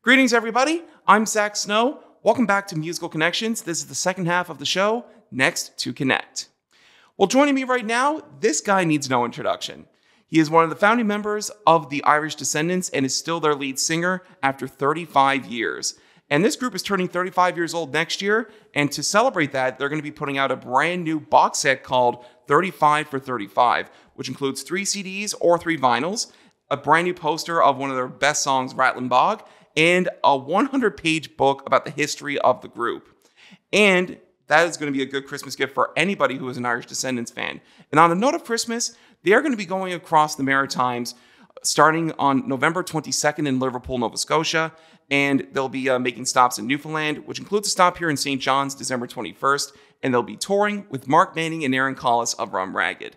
Greetings, everybody. I'm Zach Snow. Welcome back to Musical Connections. This is the second half of the show, Next to Connect. Well, joining me right now, this guy needs no introduction. He is one of the founding members of the Irish Descendants and is still their lead singer after 35 years. And this group is turning 35 years old next year, and to celebrate that, they're going to be putting out a brand new box set called 35 for 35, which includes 3 CDs or 3 vinyls, a brand new poster of one of their best songs, Rattlin' Bog, and a 100-page book about the history of the group. And that is going to be a good Christmas gift for anybody who is an Irish Descendants fan. And on the note of Christmas, they are going to be going across the Maritimes starting on November 22nd in Liverpool, Nova Scotia. And they'll be making stops in Newfoundland, which includes a stop here in St. John's, December 21st. And they'll be touring with Mark Manning and Aaron Collis of Rum Ragged.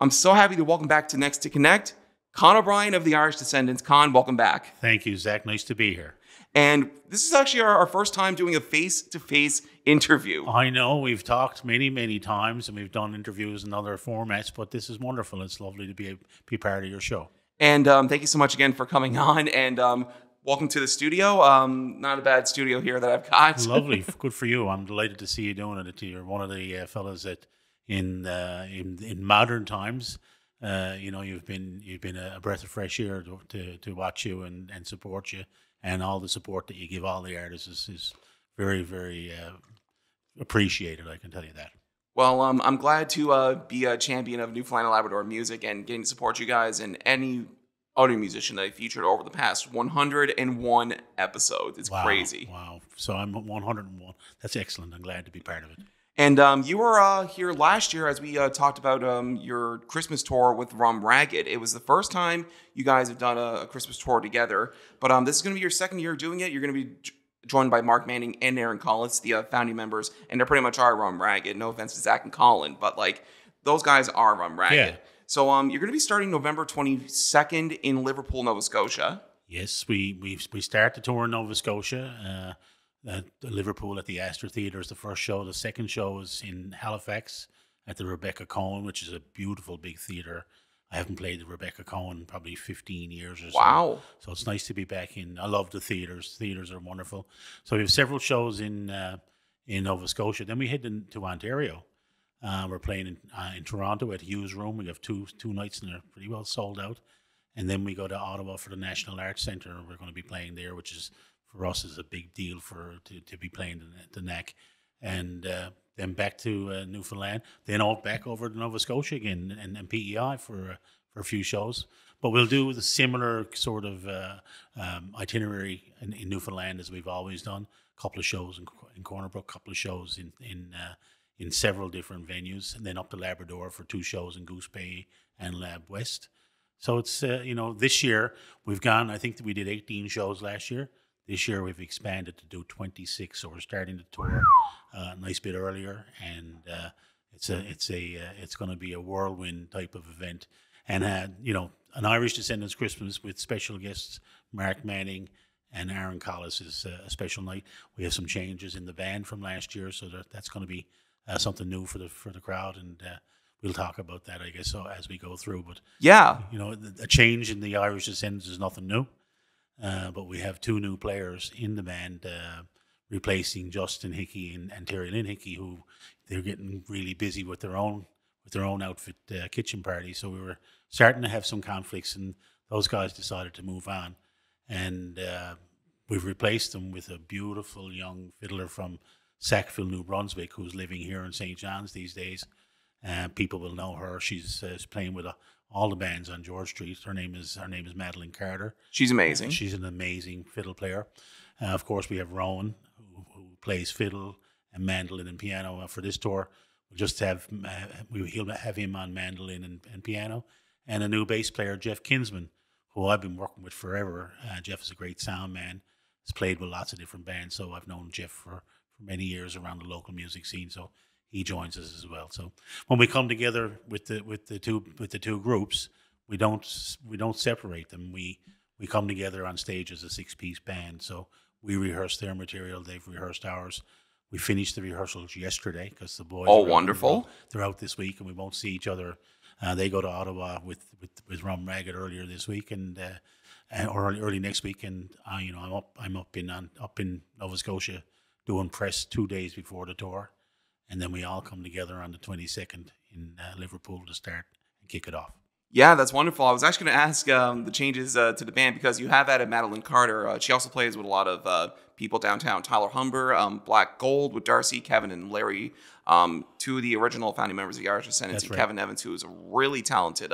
I'm so happy to welcome back to Next to Connect, Con O'Brien of the Irish Descendants. Con, welcome back. Thank you, Zach. Nice to be here. And this is actually our first time doing a face-to-face interview. I know we've talked many, many times, and we've done interviews in other formats, but this is wonderful. It's lovely to be part of your show. And thank you so much again for coming on. And welcome to the studio. Not a bad studio here that I've got. Lovely. Good for you. I'm delighted to see you doing it. You're one of the fellas that in modern times, you've been a breath of fresh air to watch you and support you, and all the support that you give all the artists is very, very appreciated. I can tell you that. Well, I'm glad to be a champion of Newfoundland and Labrador music and getting to support you guys and any other musician that I featured over the past 101 episodes. It's crazy. Wow. So I'm 101. That's excellent. I'm glad to be part of it. And you were here last year as we talked about your Christmas tour with Rum Ragged. It was the first time you guys have done a Christmas tour together. But this is going to be your second year doing it. You're going to be joined by Mark Manning and Aaron Collis, the founding members. And they're pretty much are Rum Ragged. No offense to Zach and Colin, but those guys are Rum Ragged. Yeah. So you're going to be starting November 22nd in Liverpool, Nova Scotia. Yes, we start the tour in Nova Scotia. At Liverpool at the Astor Theatre is the first show. The second show is in Halifax at the Rebecca Cohen, which is a beautiful big theatre. I haven't played the Rebecca Cohen in probably 15 years or so. Wow. So it's nice to be back in. I love the theatres. Theatres are wonderful. So we have several shows in Nova Scotia. Then we head to Ontario. We're playing in Toronto at Hughes Room. We have two nights and they're pretty well sold out. And then we go to Ottawa for the National Arts Centre. We're going to be playing there, which is for us is a big deal to be playing the NAC. And then back to Newfoundland, then back over to Nova Scotia again and PEI for a few shows. But we'll do the similar sort of itinerary in Newfoundland as we've always done. A couple of shows in Corner Brook, a couple of shows in several different venues, and then up to Labrador for 2 shows in Goose Bay and Lab West. So it's, this year we've gone, I think that we did 18 shows last year. This year we've expanded to do 26, so we're starting the tour a nice bit earlier, and it's going to be a whirlwind type of event, and an Irish Descendants Christmas with special guests Mark Manning and Aaron Collis is a special night. We have some changes in the band from last year, so that's going to be something new for the crowd, and we'll talk about that, I guess, so as we go through. But yeah, a change in the Irish Descendants is nothing new. But we have 2 new players in the band, replacing Justin Hickey and Terry Lynn Hickey, who they're getting really busy with their own outfit kitchen party. So we were starting to have some conflicts, and those guys decided to move on, and we've replaced them with a beautiful young fiddler from Sackville, New Brunswick, who's living here in St. John's these days. People will know her. She's playing with all the bands on George Street. Her name is Madeline Carter. She's amazing. She's an amazing fiddle player. Of course, we have Rowan, who plays fiddle and mandolin and piano for this tour. We'll just have he'll have him on mandolin and piano, and a new bass player, Jeff Kinsman, who I've been working with forever. Jeff is a great sound man. He's played with lots of different bands, so I've known Jeff for many years around the local music scene. So he joins us as well. So when we come together with the two groups, we don't separate them. We come together on stage as a 6-piece band. So we rehearse their material, they've rehearsed ours. We finished the rehearsals yesterday because the boys. Oh, wonderful! They're out this week, and we won't see each other. They go to Ottawa with Rum Ragged earlier this week, and and or early next week, and I'm up in Nova Scotia doing press 2 days before the tour, and then we all come together on the 22nd in Liverpool to start and kick it off. Yeah, that's wonderful. I was actually going to ask the changes to the band because you have added Madeline Carter. She also plays with a lot of people downtown. Tyler Humber, Black Gold with Darcy, Kevin and Larry, two of the original founding members of the Irish Descendants, and Kevin Evans, who is a really talented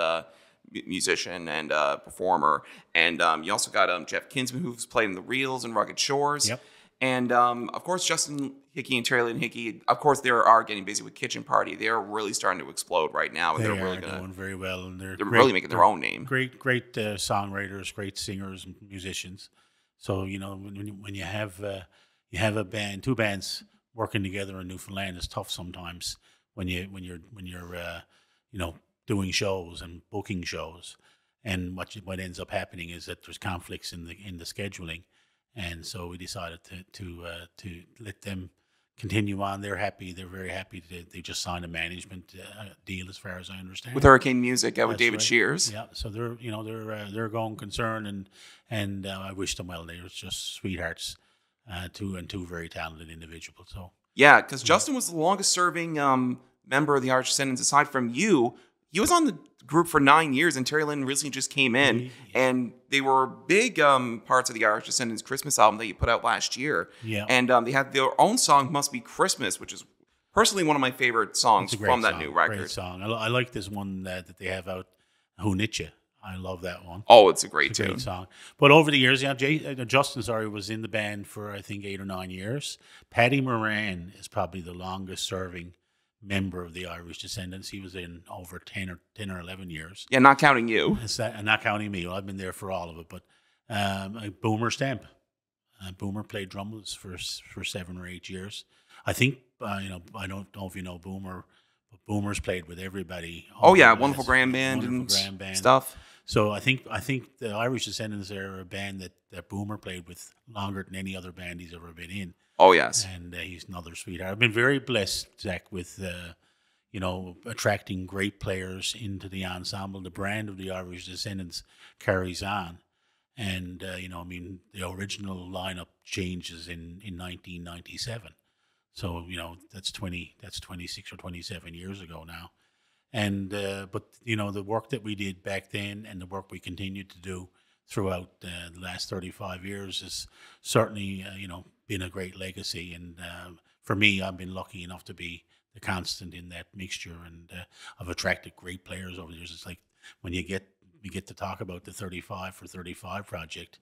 musician and performer. And you also got Jeff Kinsman, who's played in The Reels and Rugged Shores. Yep. And, of course, Justin Hickey and Terry Lynn Hickey, of course, they are getting busy with Kitchen Party. They are really starting to explode right now. And They they're really doing very well. And they're really making their own name. Great songwriters, great singers and musicians. So, when you have a band, two bands working together in Newfoundland, it's tough sometimes when you're doing shows and booking shows. And what ends up happening is that there's conflicts in the scheduling. And so we decided to let them continue on. They're happy. They're very happy. They just signed a management deal, as far as I understand, with Hurricane Music, with That's David right. Shears. Yeah, so they're going concern, and I wish them well. They're just sweethearts, two very talented individuals. So Yeah, because Justin was the longest serving member of the Irish Descendants aside from you. He was on the group for 9 years, and Terry Lynn recently just came in, and they were big parts of the Irish Descendants Christmas album that you put out last year. Yeah. And they had their own song, Must Be Christmas, which is personally one of my favorite songs from that new record. Great song. I like this one that they have out, Who Knit Ya. I love that one. Oh, it's a great Great tune. song. But over the years, Justin, was in the band for, I think, 8 or 9 years. Paddy Moran is probably the longest serving member of the Irish Descendants. He was in over 10 or 11 years. Yeah, not counting you. And not counting me. Well, I've been there for all of it. But Boomer Stamp. Boomer played drums for 7 or 8 years. I think, I don't know if you know Boomer, but Boomer's played with everybody. Oh, yeah, Wonderful Grand Band and stuff. So I think the Irish Descendants are a band that Boomer played with longer than any other band he's ever been in. Oh, yes. And he's another sweetheart. I've been very blessed, Zach, with attracting great players into the ensemble. The brand of the Irish Descendants carries on. And, the original lineup changes in 1997. So, that's 26 or 27 years ago now. And, but the work that we did back then and the work we continue to do throughout the last 35 years has certainly, been a great legacy. And for me, I've been lucky enough to be the constant in that mixture. And I've attracted great players over the years. It's like when we get to talk about the 35 for 35 project,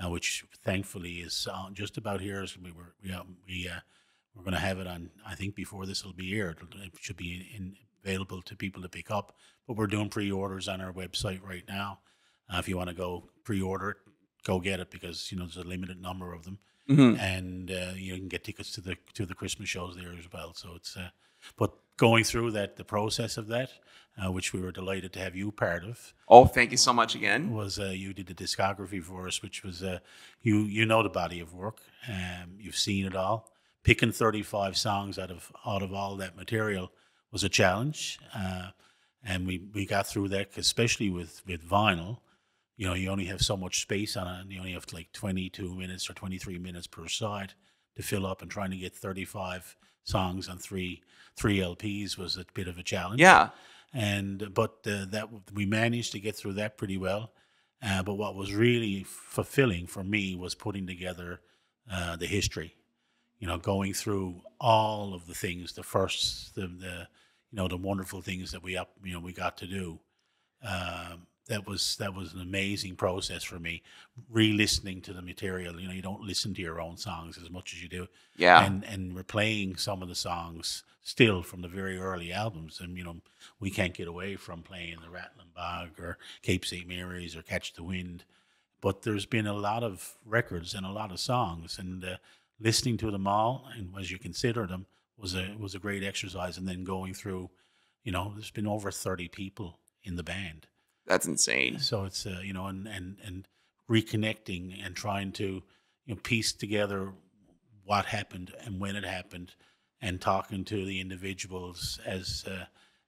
which thankfully is just about here. So we're going to have it on, I think, before this will be aired. It should be available to people to pick up. But we're doing pre-orders on our website right now. If you want to go pre-order it, go get it, because there's a limited number of them. Mm-hmm. And you can get tickets to the Christmas shows there as well. So it's but going through the process of that, which we were delighted to have you part of. Oh, thank you so much again. Was you did the discography for us, which was you know the body of work. You've seen it all. Picking 35 songs out of all that material was a challenge, and we got through that, especially with vinyl. You only have so much space on it, and you only have like 22 minutes or 23 minutes per side to fill up, and trying to get 35 songs on three LPs was a bit of a challenge. Yeah. But that we managed to get through that pretty well. But what was really fulfilling for me was putting together the history. Going through all of the things, the firsts, the wonderful things that we got to do. That was an amazing process for me. Re-listening to the material, you don't listen to your own songs as much as you do. Yeah. And replaying some of the songs still from the very early albums, and we can't get away from playing the Rattling Bog or Cape St. Mary's or Catch the Wind, but there's been a lot of records and a lot of songs, and listening to them all, and as you consider them, was a great exercise. And then going through, there's been over 30 people in the band. That's insane. So it's and reconnecting and trying to piece together what happened and when it happened, and talking to the individuals as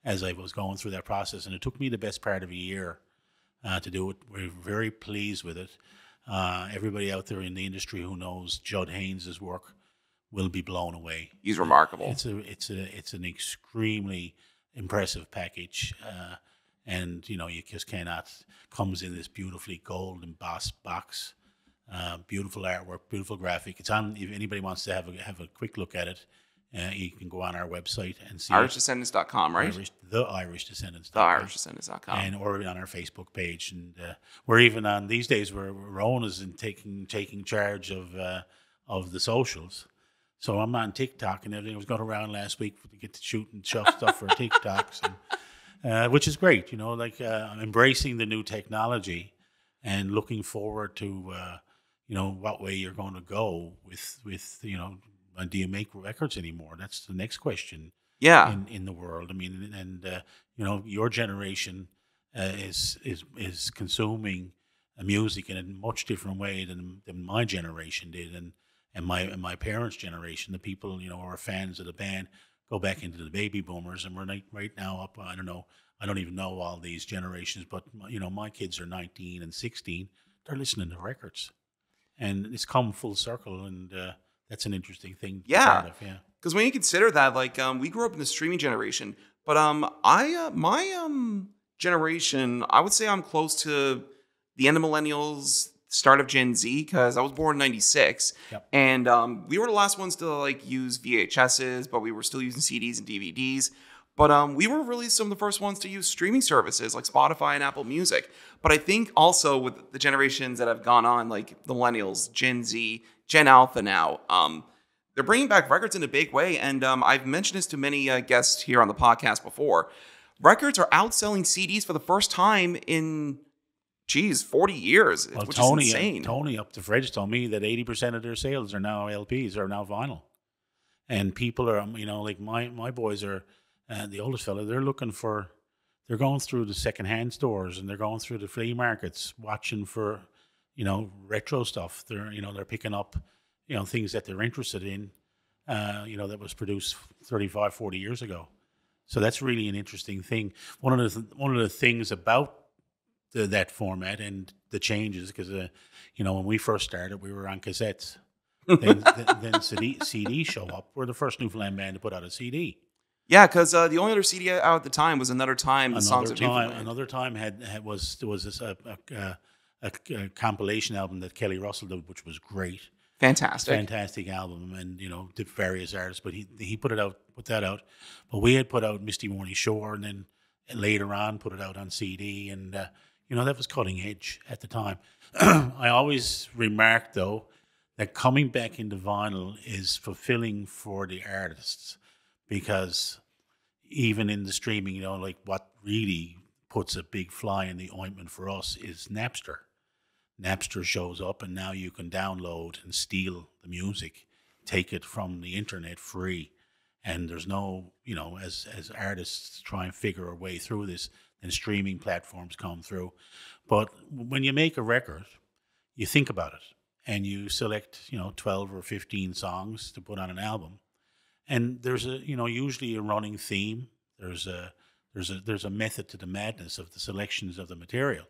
I was going through that process. And it took me the best part of a year to do it. We're very pleased with it. Everybody out there in the industry who knows Judd Haynes' work will be blown away. He's remarkable. It's an extremely impressive package, and you just cannot. Comes in this beautifully gold embossed box, beautiful artwork, beautiful graphic. It's on. If anybody wants to have a quick look at it, you can go on our website and see IrishDescendants.com, right? TheIrishDescendants.com. TheIrishDescendants.com. And or on our Facebook page, and we're even on these days. Where Rowan is in taking charge of the socials. So I'm on TikTok and everything. I was going around last week to get to shoot and stuff for TikToks, and, which is great. I'm embracing the new technology and looking forward to what way you're going to go with do you make records anymore? That's the next question. Yeah. In the world, I mean, and your generation is consuming music in a much different way than my generation did, and my parents' generation. The people who are fans of the band go back into the baby boomers, and we're right now up. I don't even know all these generations, but my kids are 19 and 16. They're listening to records, and it's come full circle, and that's an interesting thing. Yeah. Because when you consider that, we grew up in the streaming generation, but my generation, I would say I'm close to the end of millennials, start of Gen Z, because I was born in '96, Yep. and we were the last ones to use VHSs, but we were still using CDs and DVDs. But we were really some of the first ones to use streaming services like Spotify and Apple Music. But I think also with the generations that have gone on, like the millennials, Gen Z, Gen Alpha now, they're bringing back records in a big way. And I've mentioned this to many guests here on the podcast before. Records are outselling CDs for the first time in, 40 years, which is insane. Tony up the fridge told me that 80% of their sales are now LPs, are now vinyl. And people are, like my boys are, the oldest fella, they're going through the secondhand stores and they're going through the flea markets, watching for, retro stuff. They're picking up, things that they're interested in, that was produced 35, 40 years ago. So that's really an interesting thing. One of the things about that format and the changes, because when we first started, we were on cassettes. then CDs show up. We're the first Newfoundland band to put out a CD. Yeah, because the only other CD out at the time was Another Time, the Songs of Newfoundland. Another Time was a compilation album that Kelly Russell did, which was great. Fantastic album, and did various artists, but he put that out. But we had put out Misty Morning Shore, and then later on put it out on CD, and that was cutting edge at the time. I always remarked though that coming back into vinyl is fulfilling for the artists, because even in the streaming, what really puts a big fly in the ointment for us is Napster. Napster shows up, and now you can download and steal the music, take it from the internet free. And there's no, as artists try and figure a way through this, and streaming platforms come through. But when you make a record, you think about it, and you select, 12 or 15 songs to put on an album. And there's usually a running theme. There's a method to the madness of the selections of the material.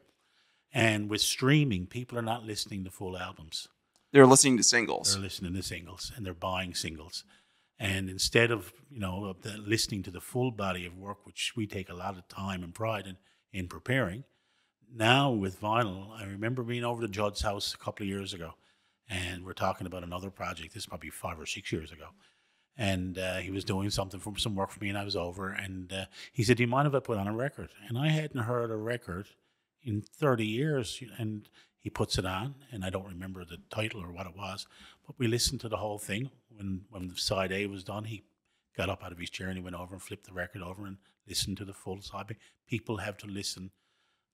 And with streaming, people are not listening to full albums. They're listening to singles. They're listening to singles, and they're buying singles. And instead of listening to the full body of work, which we take a lot of time and pride in preparing, now with vinyl, I remember being over to Judd's house a couple of years ago, and we're talking about another project. This is probably 5 or 6 years ago. And he was doing some work for me, and I was over, and he said, "Do you mind if I put on a record?" And I hadn't heard a record in 30 years, and he puts it on, and I don't remember the title or what it was, but we listened to the whole thing. When side A was done, he got up out of his chair and he went over and flipped the record over and listened to the full side B. People have to listen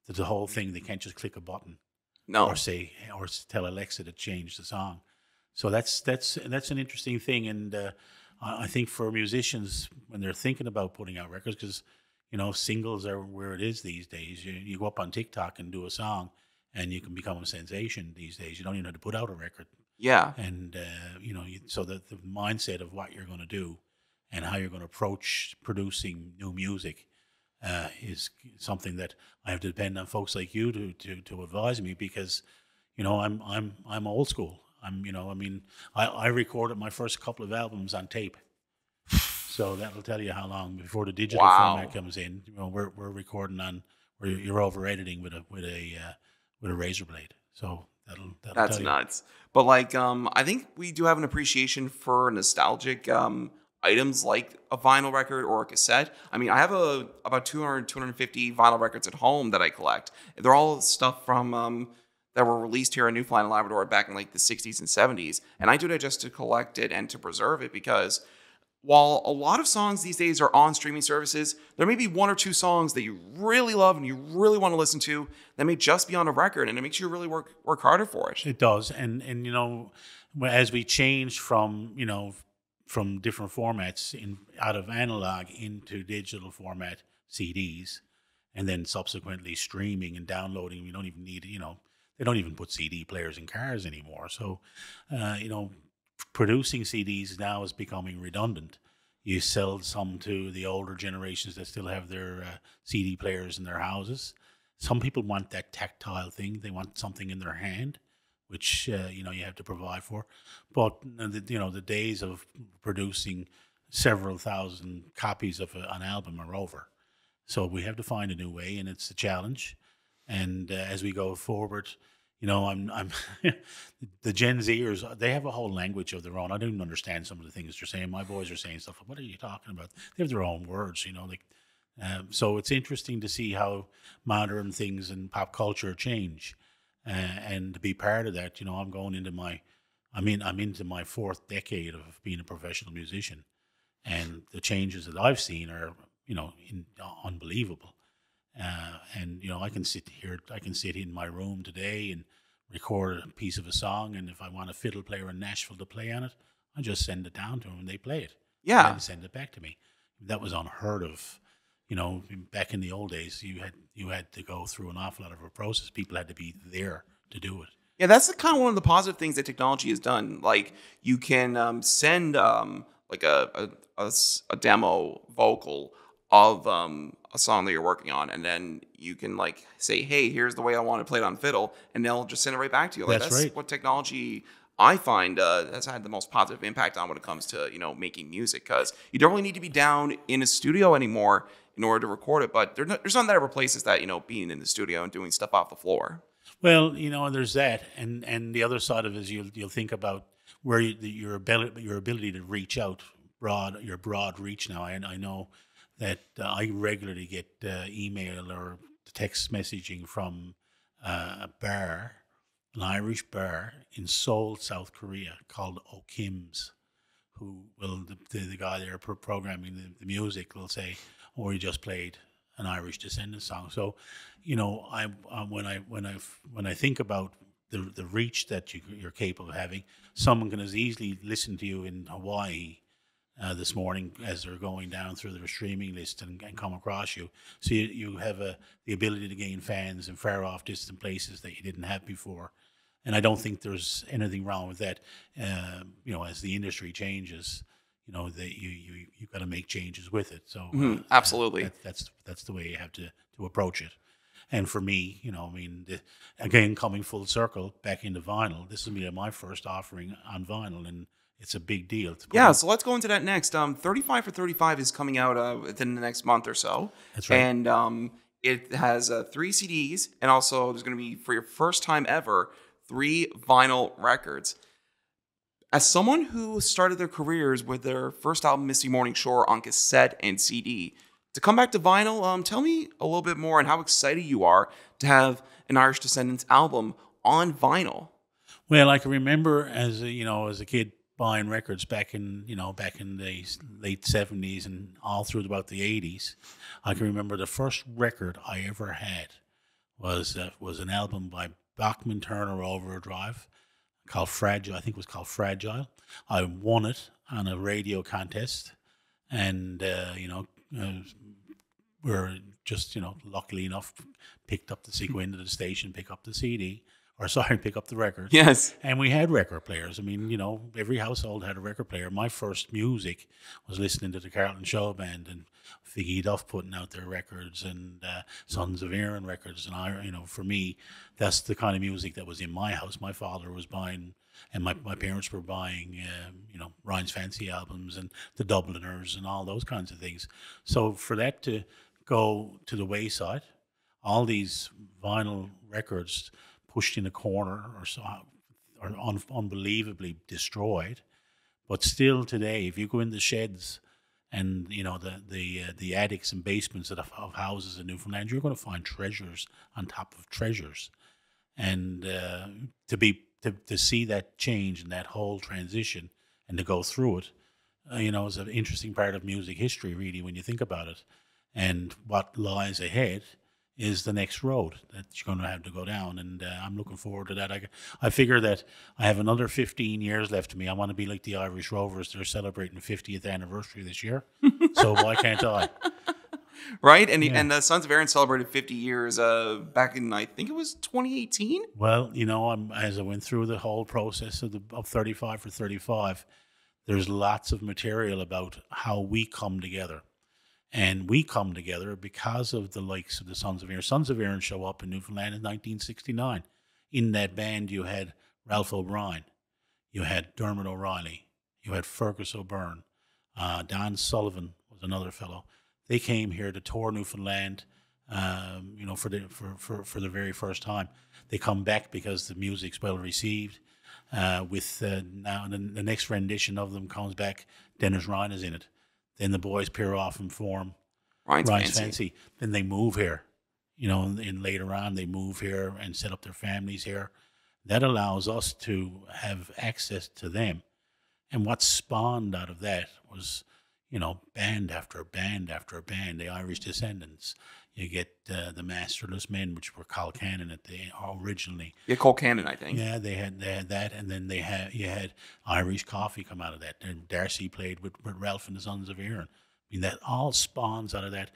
to the whole thing. They can't just click a button, or tell Alexa to change the song. So that's an interesting thing, and I think for musicians, when they're thinking about putting out records, because singles are where it is these days. You go up on TikTok and do a song, and you can become a sensation these days. You don't even have to put out a record. Yeah. And so that the mindset of what you're going to do and how you're going to approach producing new music is something that I have to depend on folks like you to advise me, because I'm old school. I recorded my first couple of albums on tape, so that'll tell you how long before the digital format Wow. comes in. We're recording on where you're over editing with a razor blade. So that'll That's tell you. nuts. But like, I think we do have an appreciation for nostalgic items like a vinyl record or a cassette. I mean, I have about 200, 250 vinyl records at home that I collect. They're all stuff from that were released here in Newfoundland and Labrador back in like the 60s and 70s. And I do that just to collect it and to preserve it, because while a lot of songs these days are on streaming services, there may be one or two songs that you really love and you really want to listen to that may just be on a record, and it makes you really work harder for it. It does, and as we change from from different formats out of analog into digital format CDs, and then subsequently streaming and downloading. We don't even need they don't even put CD players in cars anymore. So producing CDs now is becoming redundant. You sell some to the older generations that still have their CD players in their houses. Some people want that tactile thing. They want something in their hand, which you have to provide for. But the days of producing several thousand copies of an album are over. So we have to find a new way, and it's a challenge. And as we go forward, I'm the Gen Zers. They have a whole language of their own. I don't even understand some of the things they're saying. My boys are saying stuff. What are you talking about? They have their own words, so it's interesting to see how modern things and pop culture change, and to be part of that. I'm into my fourth decade of being a professional musician, and the changes that I've seen are unbelievable. And I can sit in my room today and record a piece of a song, and if I want a fiddle player in Nashville to play on it, I just send it down to them and they play it. And Yeah. then send it back to me. That was unheard of. Back in the old days, you had to go through an awful lot of a process. People had to be there to do it. Yeah, that's the kind of one of the positive things that technology has done. Like, you can send like a demo vocal of a song that you're working on, and then you can like say, "Hey, here's the way I want to play it on fiddle," and they'll just send it right back to you. Like, That's right. what technology I find has had the most positive impact on when it comes to making music, because you don't really need to be down in a studio anymore in order to record it. But there's nothing that replaces that, being in the studio and doing stuff off the floor. Well, there's that, and the other side of it is you'll think about where your ability to reach out your broad reach now. I know that I regularly get email or text messaging from a bar, an Irish bar in Seoul, South Korea, called O'Kim's, who will the guy there programming the music will say, "Oh, you just played an Irish Descendants song." So, when I think about the reach that you're capable of having, someone can as easily listen to you in Hawaii this morning as they're going down through their streaming list and come across you. So you have the ability to gain fans in far off distant places that you didn't have before. And I don't think there's anything wrong with that. As the industry changes, that you got to make changes with it. So Absolutely. that's the way you have to approach it. And for me, again, coming full circle back into vinyl, this will be my first offering on vinyl, and it's a big deal. Yeah, so let's go into that next. 35 for 35 is coming out within the next month or so. That's right. And it has 3 CDs, and also there's going to be, for your first time ever, 3 vinyl records. As someone who started their careers with their first album, Misty Morning Shore, on cassette and CD, to come back to vinyl, tell me a little bit more on how excited you are to have an Irish Descendants album on vinyl. Well, I can remember as a kid buying records back in the late 70s and all through about the 80s. I can remember the first record I ever had was an album by Bachman Turner Overdrive called Fragile. I think it was called Fragile. I won it on a radio contest, and we're just luckily enough picked up the sequence into the station, pick up the CD, or sorry, pick up the records. Yes. And we had record players. I mean, every household had a record player. My first music was listening to the Carlton Show Band and Figgy Duff putting out their records and Sons of Erin records. And for me, that's the kind of music that was in my house. My father was buying, and my parents were buying, Ryan's Fancy albums and the Dubliners and all those kinds of things. So for that to go to the wayside, all these vinyl records pushed in a corner or so, or unbelievably destroyed. But still today, if you go in the sheds and the attics and basements of houses in Newfoundland, you're going to find treasures on top of treasures. And to see that change and that whole transition and to go through it, is an interesting part of music history, really, when you think about it. And what lies ahead is the next road that you're going to have to go down. And I'm looking forward to that. I figure that I have another 15 years left to me. I want to be like the Irish Rovers. They're celebrating the 50th anniversary this year. So why can't I? Right? And the Sons of Erin celebrated 50 years back in, I think it was 2018? Well, as I went through the whole process of 35 for 35, there's lots of material about how we come together. And we come together because of the likes of the Sons of Erin. Sons of Erin show up in Newfoundland in 1969. In that band, you had Ralph O'Brien, you had Dermot O'Reilly, you had Fergus O'Byrne, Don Sullivan was another fellow. They came here to tour Newfoundland, for the very first time. They come back because the music's well received. Now the next rendition of them comes back. Dennis Ryan is in it. Then the boys pair off and form Ryan's Fancy. Then they move here, and later on they move here and set up their families here. That allows us to have access to them. And what spawned out of that was, band after band after band, the Irish Descendants. You get the Masterless Men, which were Colcannon originally. Yeah, Colcannon, I think. Yeah, they had that, and then you had Irish Coffee come out of that. And Darcy played with Ralph and the Sons of Erin. I mean, that all spawns out of that.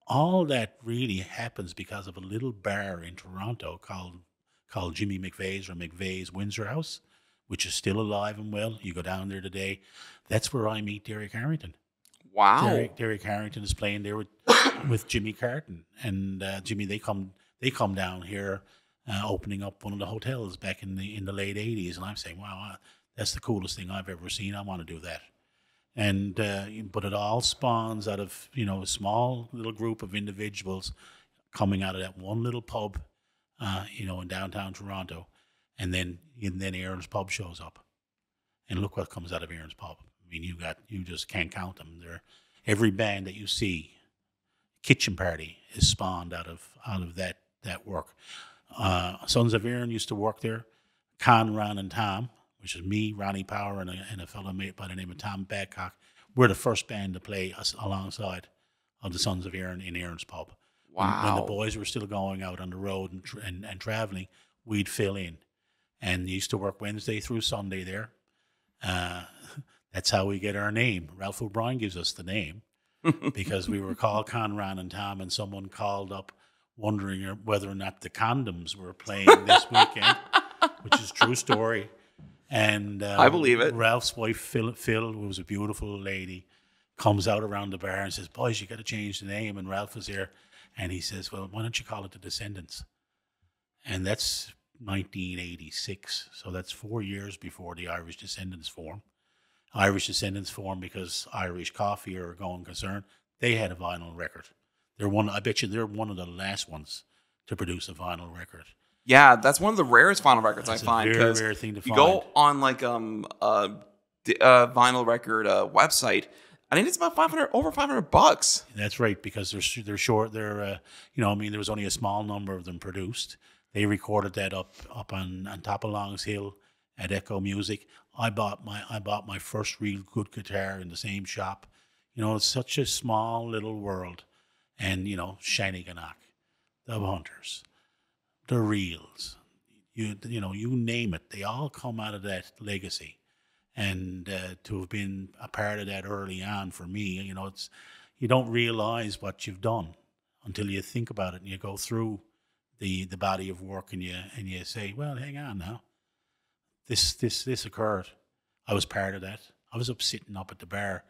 All that really happens because of a little bar in Toronto called Jimmy McVeigh's or McVeigh's Windsor House, which is still alive and well. You go down there today. That's where I meet Derek Harrington. Wow. Derek Harrington is playing there with Jimmy Carton, and Jimmy. They come down here, opening up one of the hotels back in the late '80s, and I'm saying, wow, that's the coolest thing I've ever seen. I want to do that. And but it all spawns out of a small little group of individuals coming out of that one little pub, in downtown Toronto, and then Erin's Pub shows up, and look what comes out of Erin's Pub. I mean, you just can't count them. Every band that you see, Kitchen Party is spawned out of that work. Sons of Erin used to work there. Con, Ron, and Tom, which is me, Ronnie Power, and a fellow mate by the name of Tom Badcock. We're the first band to play alongside of the Sons of Erin in Erin's Pub. Wow. When the boys were still going out on the road and traveling, we'd fill in. And used to work Wednesday through Sunday there. That's how we get our name. Ralph O'Brien gives us the name because we were called Conran and Tom, and someone called up wondering whether or not the Condoms were playing this weekend, which is a true story. And I believe it. Ralph's wife, Phil, who was a beautiful lady, comes out around the bar and says, boys, you got to change the name. And Ralph was there, and he says, well, why don't you call it the Descendants? And that's 1986, so that's 4 years before the Irish Descendants form. Irish Descendants formed because Irish Coffee are a going concern. They had a vinyl record. I bet you they're one of the last ones to produce a vinyl record. Yeah, that's one of the rarest vinyl records That's I find. a very rare thing to you find. go on like a vinyl record website, I think it's about over $500. That's right, because they're short. There was only a small number of them produced. They recorded that up on top of Longs Hill at Echo Music. I bought my first real good guitar in the same shop. It's such a small little world. And, Shanneyganock, the Hunters, the Reels, you name it. They all come out of that legacy. And to have been a part of that early on for me, you don't realize what you've done until you think about it and you go through the body of work, and you say, well, hang on now, this occurred. I was part of that. I was sitting up at the bar,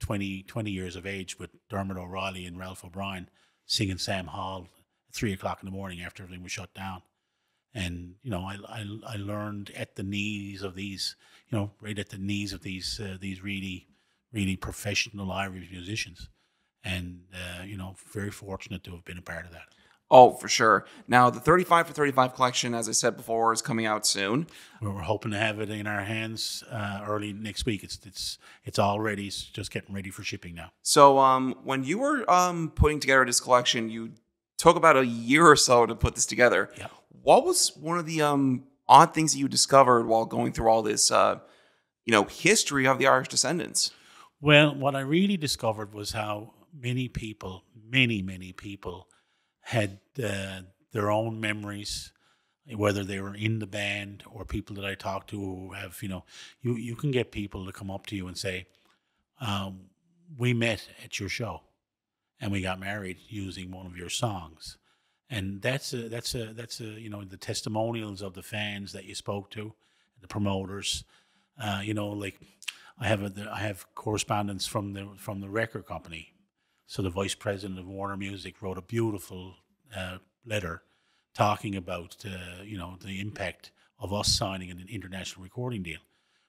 20 years of age with Dermot O'Reilly and Ralph O'Brien singing Sam Hall at 3 o'clock in the morning after everything was shut down. And I learned at the knees of these, right at the knees of these really really professional Irish musicians, and very fortunate to have been a part of that. Oh, for sure. Now, the 35 for 35 collection, as I said before, is coming out soon. We're hoping to have it in our hands early next week. It's all ready. It's just getting ready for shipping now. So, when you were putting together this collection, you took about a year or so to put this together. Yeah. What was one of the odd things that you discovered while going through all this, history of the Irish descendants? Well, what I really discovered was how many people, many people, had their own memories, whether they were in the band or people that I talked to who have, you can get people to come up to you and say, we met at your show and we got married using one of your songs. And that's the testimonials of the fans that you spoke to, the promoters, like I have correspondence from the record company. So the vice president of Warner Music wrote a beautiful letter talking about the impact of us signing an international recording deal.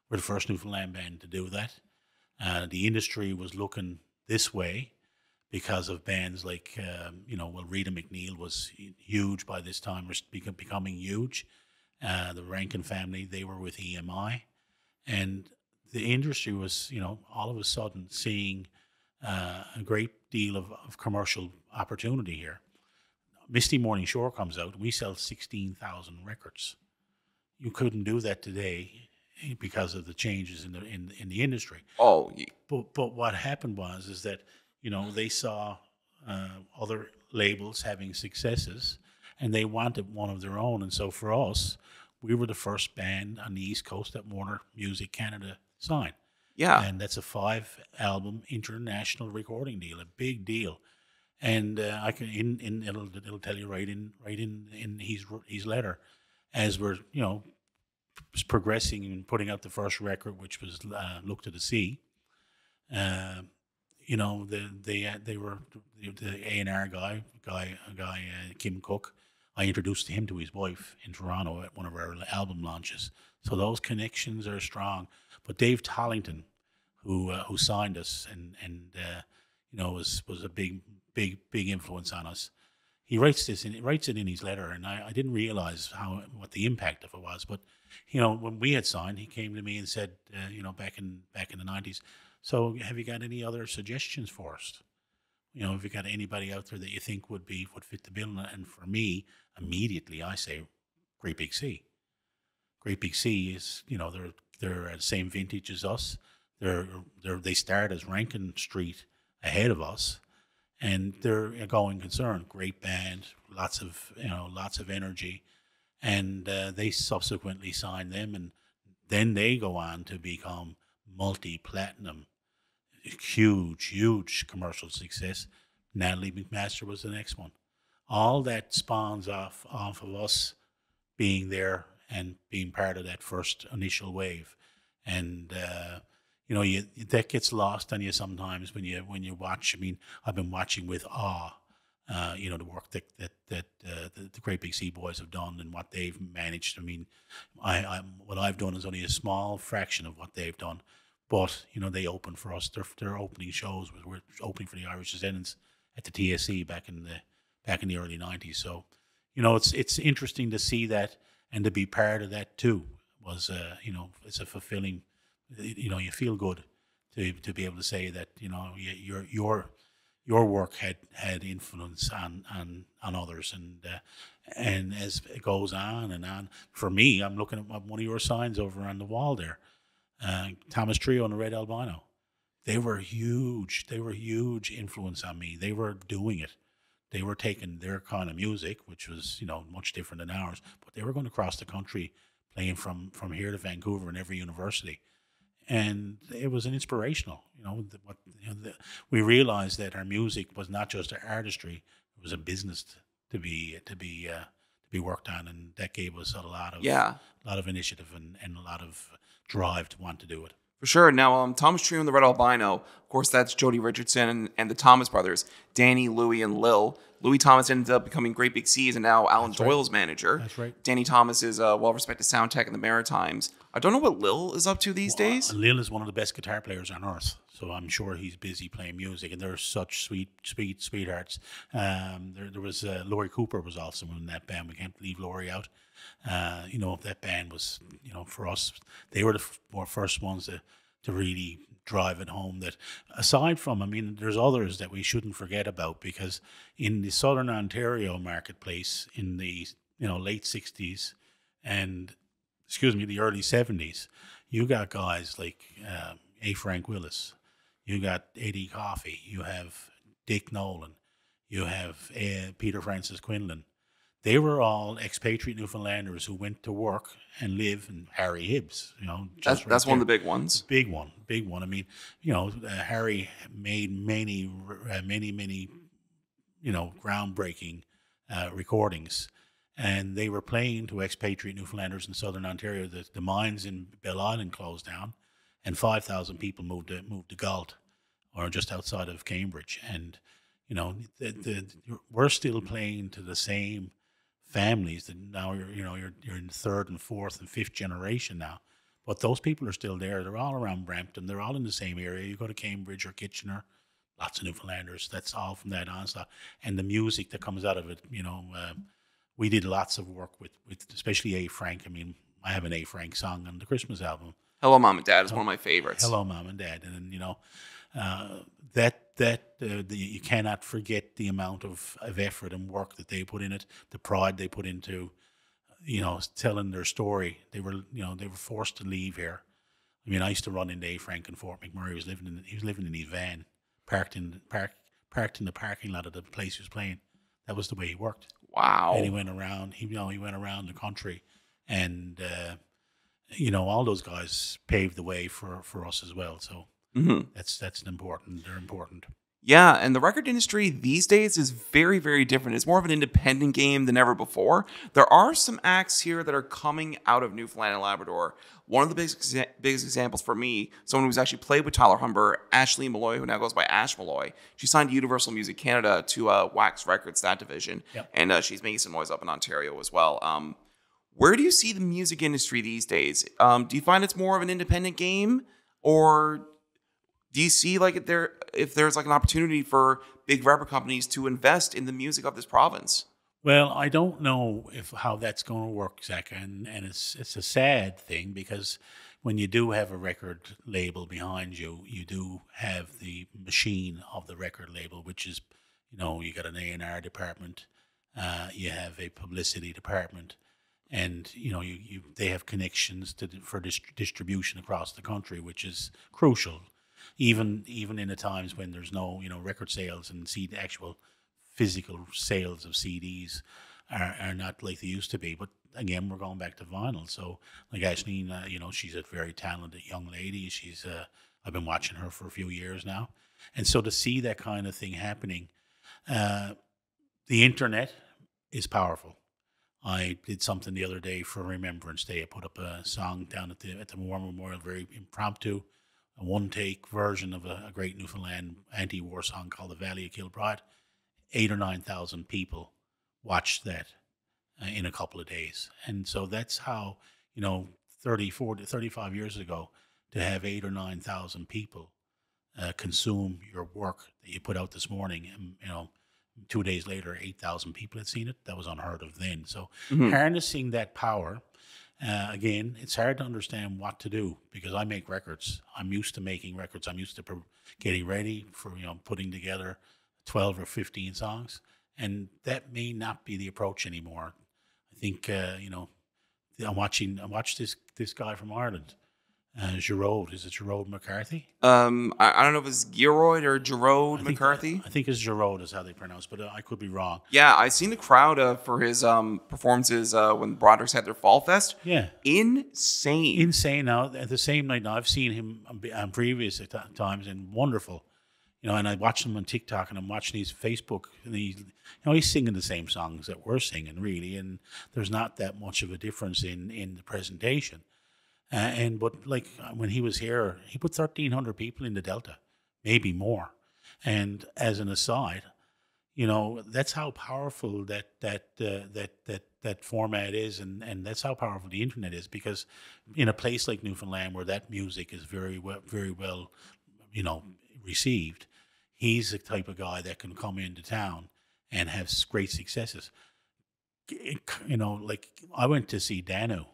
We're the first Newfoundland band to do that. The industry was looking this way because of bands like Rita McNeil was huge by this time, was becoming huge. The Rankin family, they were with EMI, and the industry was all of a sudden seeing a great deal of commercial opportunity here. Misty Morning Shore comes out, and we sell 16,000 records. You couldn't do that today because of the changes in the industry. Oh, but what happened is that they saw other labels having successes, and they wanted one of their own. And so for us, we were the first band on the East Coast that Warner Music Canada signed. Yeah, and that's a 5-album international recording deal, a big deal. And I can it'll tell you right in his letter, as we're progressing and putting out the first record, which was Look to the Sea. They were the A&R guy Kim Cook. I introduced him to his wife in Toronto at one of our album launches. So those connections are strong. But Dave Tollington, who signed us and was a big influence on us. He writes it in his letter, and I didn't realize what the impact of it was. But when we had signed, he came to me and said, back in the 90s, so have you got any other suggestions for us? Have you got anybody out there that you think would fit the bill? And for me, immediately I say, Great Big Sea. Great Big Sea is they're at the same vintage as us. They start as Rankin Street ahead of us. And they're a going concern, great band, lots of energy, and they subsequently signed them, and then they go on to become multi-platinum, huge commercial success. Natalie McMaster was the next one. All that spawns off of us being there and being part of that first initial wave, and that gets lost on you sometimes when you watch. I mean, I've been watching with awe, the work that the Great Big Sea boys have done and what they've managed. I mean, what I've done is only a small fraction of what they've done, but they open for us. Their opening shows we're opening for the Irish Descendants at the TSC back in the early 90s. So, it's interesting to see that and to be part of that too. Was it's a fulfilling. You feel good to be able to say that your work had influence on others, and as it goes on and on. For me, I'm looking at one of your signs over on the wall there, Thomas Trio and the Red Albino. They were huge. They were huge influence on me. They were doing it. They were taking their kind of music, which was much different than ours, but they were going across the country playing from here to Vancouver in every university. And it was an inspirational, we realized that our music was not just our artistry, it was a business to be worked on, and that gave us a lot of Yeah. initiative and a lot of drive to want to do it. For sure. Now, Thomas Trio and the Red Albino, of course, that's Jody Richardson and the Thomas brothers, Danny, Louie, and Lil. Louis Thomas ended up becoming Great Big Seas and now Alan Doyle's manager. That's right. Danny Thomas is a well-respected sound tech in the Maritimes. I don't know what Lil is up to these days. Lil is one of the best guitar players on earth, so I'm sure he's busy playing music. And they're such sweethearts. There was Laurie Cooper was also in that band. We can't leave Laurie out. That band was, for us, they were the first ones to really drive it home. That aside from, there's others that we shouldn't forget about, because in the Southern Ontario marketplace in the late 60s and the early 70s, you got guys like A. Frank Willis, you got Eddie Coffey, you have Dick Nolan, you have Peter Francis Quinlan. They were all expatriate Newfoundlanders who went to work and live, and Harry Hibbs, That's one of the big ones. Big one. Harry made many, groundbreaking recordings, and they were playing to expatriate Newfoundlanders in Southern Ontario. The mines in Bell Island closed down, and 5,000 people moved to Galt, or just outside of Cambridge, and we're still playing to the same families that now you're in third and fourth and fifth generation now, but those people are still there. They're all around Brampton. They're all in the same area. You go to Cambridge or Kitchener, lots of Newfoundlanders. That's all from that onslaught, and the music that comes out of it. We did lots of work with especially A. Frank. I have an A. Frank song on the Christmas album. Hello, Mom and Dad is one of my favorites. Hello, Mom and Dad, and you cannot forget the amount of effort and work that they put in it, the pride they put into, telling their story. They were forced to leave here. I used to run into A. Frank in Fort McMurray. He was living in his van, parked in the parking lot of the place he was playing. That was the way he worked. Wow. And he went around. He went around the country, and all those guys paved the way for us as well. So. Mm-hmm. That's important. They're important. Yeah, and the record industry these days is very, very different. It's more of an independent game than ever before. There are some acts here that are coming out of Newfoundland and Labrador. One of the biggest examples for me, someone who's actually played with Tyler Humber, Ashley Malloy, who now goes by Ash Malloy. She signed to Universal Music Canada to Wax Records, that division. Yep. And she's making some noise up in Ontario as well. Where do you see the music industry these days? Do you find it's more of an independent game, or do you see if there's an opportunity for big record companies to invest in the music of this province? Well, I don't know how that's going to work, Zach, and it's a sad thing, because when you do have a record label behind you, you do have the machine of the record label, which is, you got an A&R department, you have a publicity department, and they have connections for distribution across the country, which is crucial. Even in the times when there's no record sales and actual physical sales of CDs are not like they used to be. But again, we're going back to vinyl. So like Aisling, she's a very talented young lady. She's I've been watching her for a few years now, and so to see that kind of thing happening, the internet is powerful. I did something the other day for Remembrance Day. I put up a song down at the War Memorial, very impromptu, a one-take version of a great Newfoundland anti-war song called The Valley of Kilbride. 8,000 or 9,000 people watched that in a couple of days. And so that's how, 30, 40, 35 years ago, to have 8,000 or 9,000 people consume your work that you put out this morning, and, 2 days later, 8,000 people had seen it. That was unheard of then. So harnessing that power, again, it's hard to understand what to do, because I make records. I'm used to making records. I'm used to getting ready for, putting together 12 or 15 songs. And that may not be the approach anymore. I think, I watched this guy from Ireland, Gerard. Is it Gerard McCarthy? I don't know if it's Geroid or Gerard McCarthy. I think it's Gerard is how they pronounce, but I could be wrong. Yeah, I seen the crowd for his performances when Broderick's had their Fall Fest. Yeah, insane. Now, at the same night, now I've seen him on previous times, and wonderful. And I watch him on TikTok, and I'm watching his Facebook, and he's singing the same songs that we're singing, really, and there's not that much of a difference in the presentation. But like when he was here, he put 1,300 people in the Delta, maybe more. And as an aside, that's how powerful that format is, and that's how powerful the internet is. Because in a place like Newfoundland, where that music is very well, received, he's the type of guy that can come into town and have great successes. Like I went to see Danu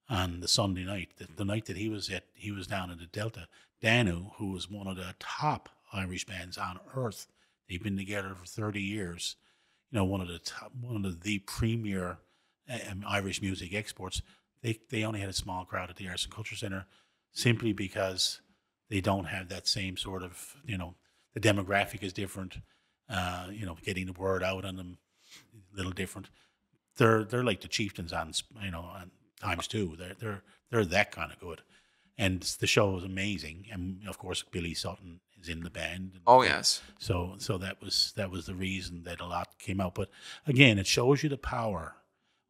on the Sunday night, the night that he was down in the Delta. Danu, who was one of the top Irish bands on earth, they've been together for 30 years. One of the premier Irish music exports. They only had a small crowd at the Arts and Culture Centre, simply because they don't have that same sort of, the demographic is different. Getting the word out on them a little different. They're like the Chieftains on times two. They're that kind of good, and the show was amazing. And of course, Billy Sutton is in the band. Oh yes. So that was the reason that a lot came out. But again, it shows you the power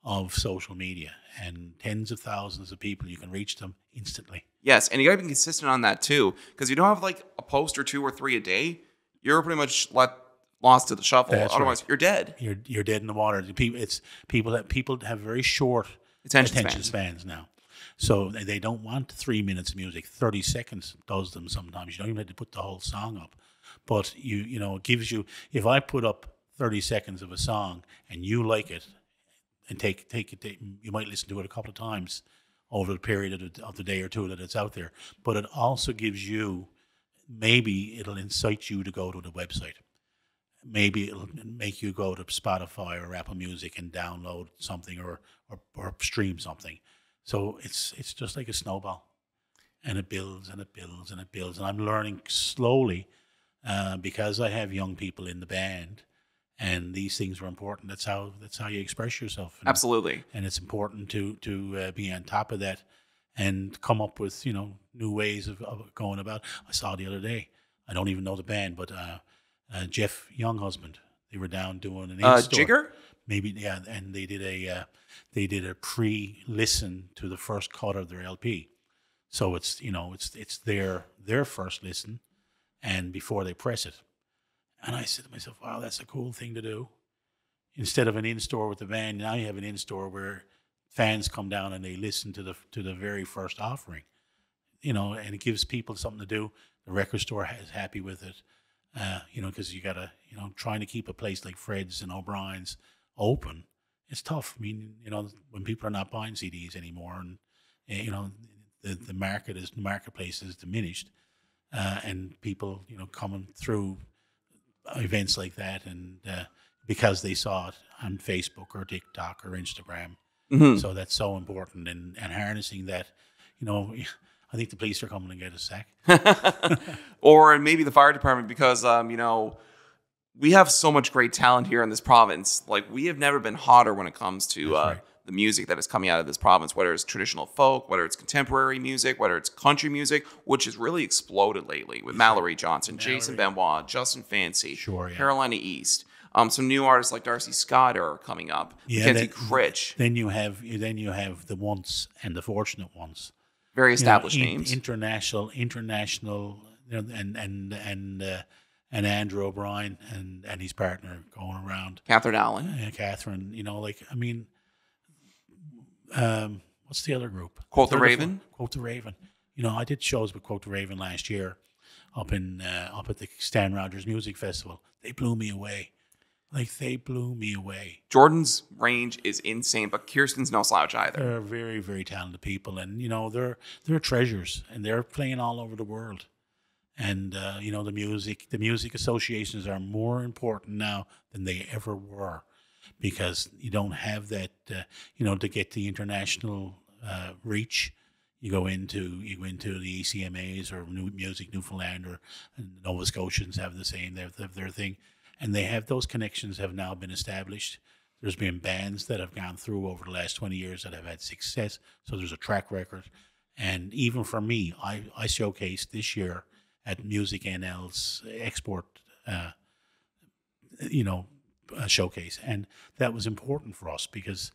of social media, and tens of thousands of people, you can reach them instantly. Yes, and you gotta be consistent on that too, because you don't have like a post or 2 or 3 a day. You're pretty much lost to the shuffle. That's Otherwise, right. You're dead. You're dead in the water. People have very short attention spans now. So they don't want 3 minutes of music. 30 seconds does them sometimes. You don't even have to put the whole song up. But it gives you, if I put up 30 seconds of a song and you like it, and take it, you might listen to it a couple of times over the period of the day or two that it's out there. But it also gives you, maybe it'll incite you to go to the website. Maybe it'll make you go to Spotify or Apple Music and download something or stream something. So it's just like a snowball, and it builds and it builds and it builds. And I'm learning slowly, because I have young people in the band, and these things are important. That's how you express yourself. Absolutely. And it's important to be on top of that and come up with new ways of going about. I saw the other day, I don't even know the band, but Jeff Younghusband, they were down doing an in-store. Jigger? Maybe, yeah, and they did a pre-listen to the first cut of their LP. So it's their first listen, and before they press it. And I said to myself, wow, that's a cool thing to do. Instead of an in-store with the band, now you have an in-store where fans come down and they listen to the very first offering. And it gives people something to do. The record store is happy with it, because you got to, trying to keep a place like Fred's and O'Brien's open, it's tough. I mean, when people are not buying CDs anymore, and the marketplace is diminished, and people, coming through events like that, and because they saw it on Facebook or TikTok or Instagram. Mm-hmm. So that's so important, and harnessing that. I think the police are coming to get us, Zach. Or maybe the fire department, because we have so much great talent here in this province. Like, we have never been hotter when it comes to right. the music that is coming out of this province, whether it's traditional folk, whether it's contemporary music, whether it's country music, which has really exploded lately with Mallory Johnson, Jason Benoit, Justin Fancy, Carolina East. Some new artists like Darcy Scott are coming up. Mackenzie Critch. Then you have the Once and the Fortunate Ones. Very established names. International, and Andrew O'Brien and his partner going around. Catherine Allen. Catherine, what's the other group? Quote the Raven. Quote the Raven. I did shows with Quote the Raven last year up at the Stan Rogers Music Festival. They blew me away. Jordan's range is insane, but Kirsten's no slouch either. They're very, very talented people, and they're treasures, and they're playing all over the world. And the music associations are more important now than they ever were, because you don't have that. To get the international reach, you go into the ECMAs or Music Newfoundland, or Nova Scotians have the same. They have their thing. And they have those connections have now been established. There's been bands that have gone through over the last 20 years that have had success. So there's a track record. And even for me, I showcased this year at Music NL's export, showcase, and that was important for us because,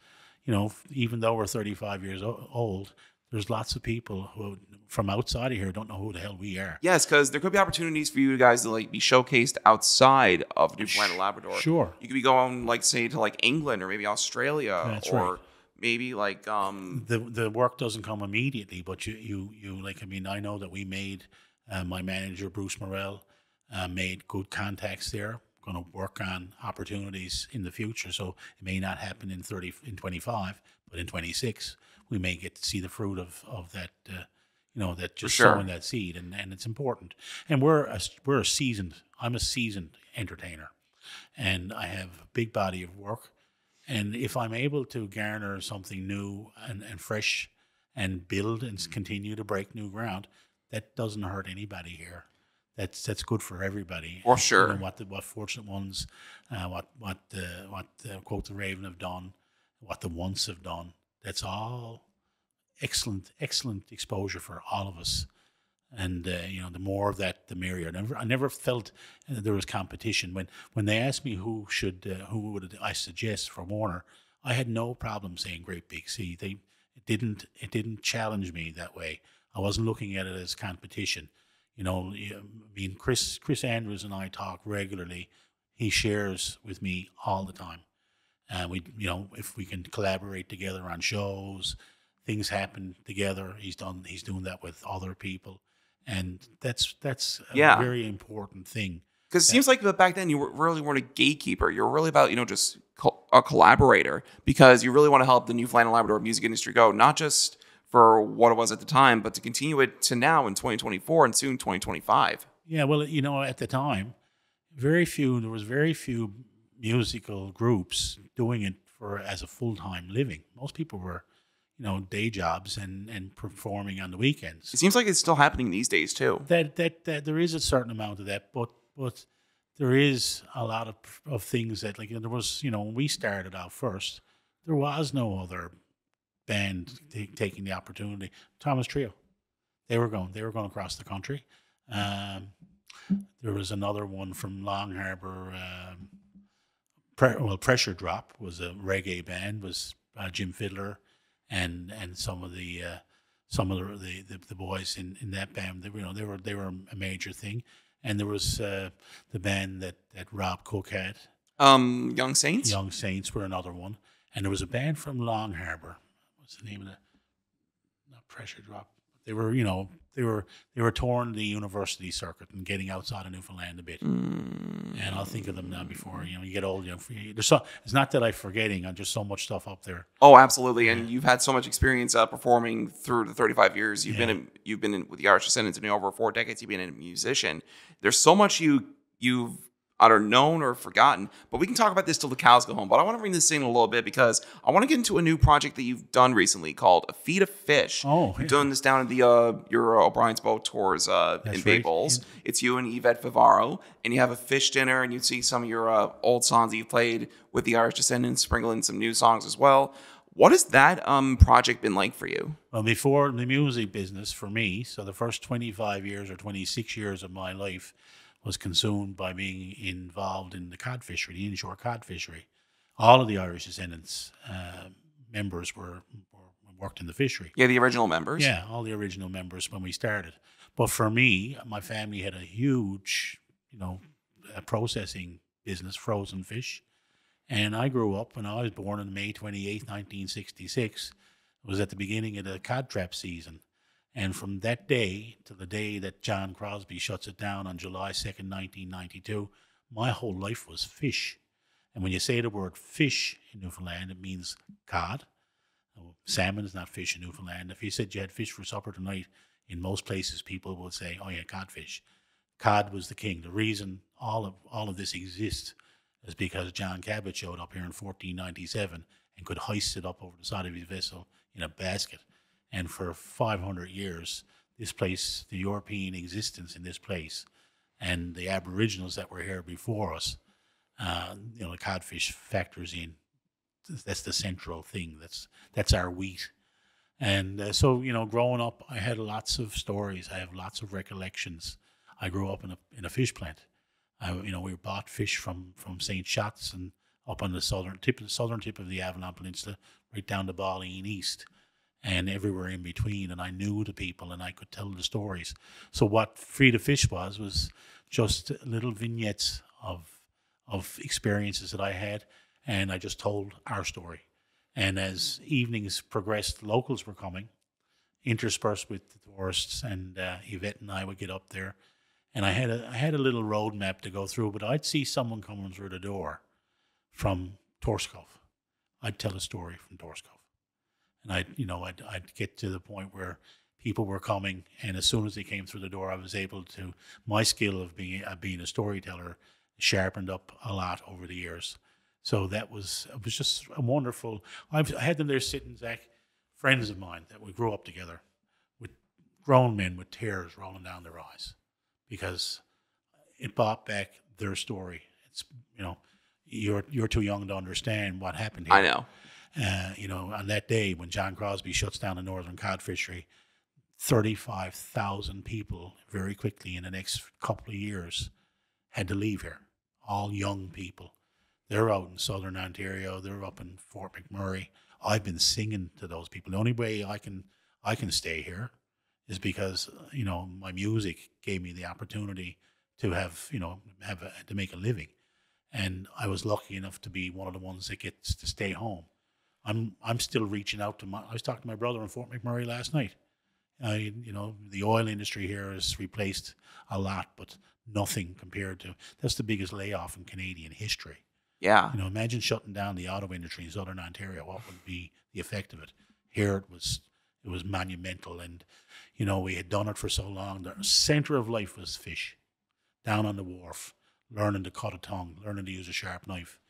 even though we're 35 years old, there's lots of people who from outside of here don't know who the hell we are. Yes, because there could be opportunities for you guys to like be showcased outside of Newfoundland and Labrador. Sure. You could be going like say to like England or maybe Australia. That's or right. maybe like The work doesn't come immediately, but you like, I mean, I know that we made, my manager Bruce Morell made good contacts there. Going to work on opportunities in the future, so it may not happen in 25, but in 26 we may get to see the fruit of that. That just sure. sowing that seed, and it's important. And we're a seasoned. I'm a seasoned entertainer, and I have a big body of work. And if I'm able to garner something new and fresh and build and continue to break new ground, that doesn't hurt anybody here. That's good for everybody. For sure. What Fortunate Ones, what Quote the Raven have done, what the Once have done. That's all excellent exposure for all of us. And the more of that, the merrier. I never felt there was competition when they asked me who would I suggest for Warner. I had no problem saying Great Big Sea. It didn't challenge me that way. I wasn't looking at it as competition. Chris Andrews and I talk regularly. He shares with me all the time. If we can collaborate together on shows, things happen together. He's doing that with other people. And that's a very important thing. Because it seems like back then you really weren't a gatekeeper. You're really about, just a collaborator because you really want to help the Newfoundland and Labrador music industry go, not just for what it was at the time, but to continue it to now in 2024 and soon 2025. Yeah, well, at the time, there was very few musical groups doing it as a full-time living. Most people were day jobs and performing on the weekends. It seems like it's still happening these days too. That there is a certain amount of that, but there is a lot of things that, like, there was, when we started out first, there was no other band taking the opportunity. Thomas Trio, they were going across the country. There was another one from Long Harbour. Pressure Drop was a reggae band. Was Jim Fiddler and some of the boys in that band. They were a major thing. And there was the band that Rob Cook had. Young Saints. Young Saints were another one, and there was a band from Long Harbour. What's the name of that? Not Pressure Drop. They were touring the university circuit and getting outside of Newfoundland a bit. And I'll think of them now before you get old. It's not that I'm forgetting. I'm just so much stuff up there. Oh, absolutely. And you've had so much experience performing through the 35 years you've been in with the Irish Descendants, and over 4 decades you've been a musician. There's so much you've either known or forgotten, but we can talk about this till the cows go home. But I want to bring this in a little bit because I want to get into a new project that you've done recently called A Feed of Fish. Oh, you've done this down at the your O'Brien's Boat Tours in Bay Bulls. Yeah. It's you and Yvette Vivaro, and you have a fish dinner, and you see some of your old songs that you've played with the Irish Descendants, sprinkle in some new songs as well. What has that project been like for you? Well, before the music business, for me, so the first 25 years or 26 years of my life was consumed by being involved in the cod fishery, the inshore cod fishery. All of the Irish Descendants members worked in the fishery. Yeah, the original members. Yeah, all the original members when we started. But for me, my family had a huge, processing business, frozen fish. And I grew up when I was born on May 28th, 1966. It was at the beginning of the cod trap season. And from that day to the day that John Crosby shuts it down on July 2nd, 1992, my whole life was fish. And when you say the word fish in Newfoundland, it means cod. Salmon is not fish in Newfoundland. If you said you had fish for supper tonight, in most places people would say, oh yeah, codfish. Cod was the king. The reason all of this exists is because John Cabot showed up here in 1497 and could hoist it up over the side of his vessel in a basket. And for 500 years, this place, the European existence in this place, and the Aboriginals that were here before us, the codfish factors in. That's the central thing. That's our wheat. And so, growing up, I had lots of stories. I have lots of recollections. I grew up in a fish plant. We bought fish from St. Shots and up on the southern tip of the Avalon Peninsula, right down to Ballyeen East, and everywhere in between. And I knew the people, and I could tell the stories. So what Feed a Fish was just little vignettes of experiences that I had, and I just told our story. And as evenings progressed, locals were coming, interspersed with the tourists, and Yvette and I would get up there. And I had a little road map to go through, but I'd see someone coming through the door from Torskov. I'd tell a story from Torskov, and I'd get to the point where people were coming, and as soon as they came through the door, I was able to. My skill of being a storyteller sharpened up a lot over the years. So it was just a wonderful. I had them there sitting, Zach, friends of mine that we grew up together, with grown men with tears rolling down their eyes, because it brought back their story. It's you're too young to understand what happened here. I know. On that day when John Crosby shuts down the northern cod fishery, 35,000 people very quickly in the next couple of years had to leave here. All young people. They're out in southern Ontario. They're up in Fort McMurray. I've been singing to those people. The only way I can stay here is because my music gave me the opportunity to to make a living, and I was lucky enough to be one of the ones that gets to stay home. I'm still reaching out to I was talking to my brother in Fort McMurray last night. The oil industry here has replaced a lot, but nothing compared to that's the biggest layoff in Canadian history. Yeah. Imagine shutting down the auto industry in southern Ontario. What would be the effect of it? Here it was monumental, and we had done it for so long. The center of life was fish, down on the wharf, learning to cut a tongue, learning to use a sharp knife.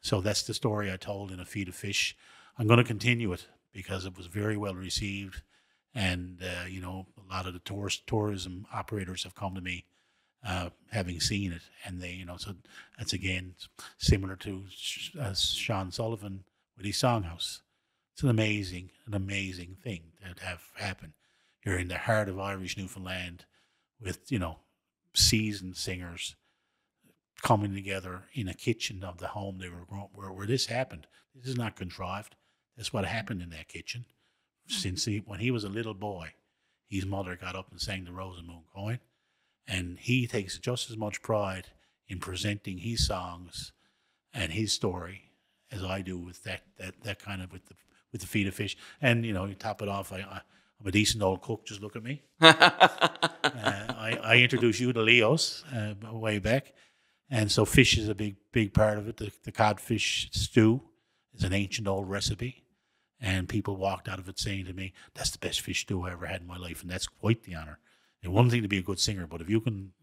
So that's the story I told in A Feed of Fish. I'm going to continue it because it was very well received, and a lot of the tourism operators have come to me, having seen it, and they, so that's again similar to Sean Sullivan with his Songhouse. It's an amazing thing to have happen. You're in the heart of Irish Newfoundland with seasoned singers coming together in a kitchen of the home they were growing, where this happened. This is not contrived. That's what happened in that kitchen. Since when he was a little boy, his mother got up and sang the Rose and Moon Coin. And he takes just as much pride in presenting his songs and his story as I do with that kind of with the Feed of Fish. And you top it off. I'm a decent old cook. Just look at me. I introduced you to Leo's way back, and so fish is a big part of it. The codfish stew is an ancient old recipe, and people walked out of it saying to me, "That's the best fish stew I ever had in my life," and that's quite the honor. And one thing to be a good singer, but if you can,